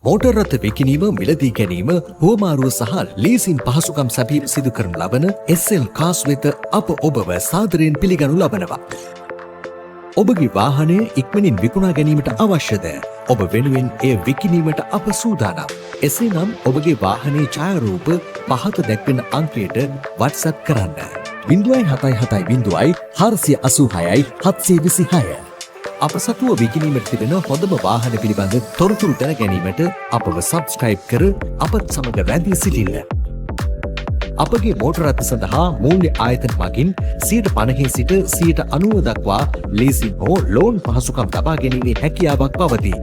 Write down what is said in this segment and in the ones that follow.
Motor රථ විකිණීම, මිලදී ගැනීම, හුවමාරුව සහ ලීසින් පහසුකම් සැපීම සිදු කරන ලබන SL කාස් වෙත අප ඔබව සාදරයෙන් පිළිගනු ලබනවා. ඔබගේ වාහනය ඉක්මනින් විකුණා ගැනීමට අවශ්‍යද? ඔබ වෙනුවෙන් එය විකිණීමට අප සූදානම්. එසේනම් ඔබගේ වාහනයේ ඡායාරූප පහත දැක්වෙන අංකයට WhatsApp කරන්න. 077 486 726. අප සතුව විකිණීමට තිබෙන හොඳම වාහන පිළිබඳ තොරතුරු දැන ගැනීමට අපව සබ්ස්ක්‍රයිබ් කර අපත් සමග රැඳී සිටින්න. අපගේ මෝටර රථ සඳහා මූල්‍ය ආයතන මගින් 50% සිට 90% දක්වා ලීසින් හෝ ලෝන් පහසුකම් ලබා ගැනීමේ හැකියාවක් පවතී.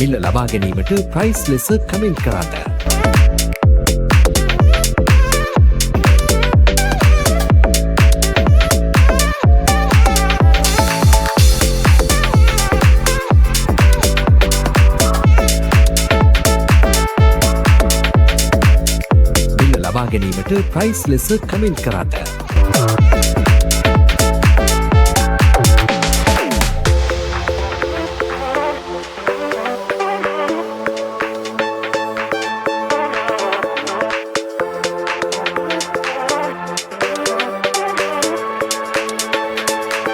මිල ලබා ගැනීමට ප්‍රයිස් ලෙස කමෙන්ට් කරන්න. ලබා ගැනීමට ප්‍රයිස් ලෙස කමෙන්ට් කරන්න.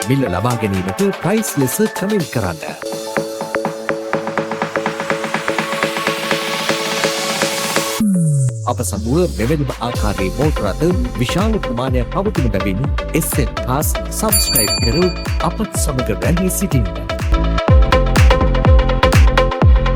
මිල ලබා ගැනීමට ප්‍රයිස් ලෙස කමෙන්ට් කරන්න. අප සතුව මෙවැනිම ආකාරයේ මෝටර රථ විශාල ප්‍රමාණයක් පවතින බැවින් SL කාස් සබ්ස්ක්‍රයිබ් කර අපත් සමග රැඳී සිටින්න.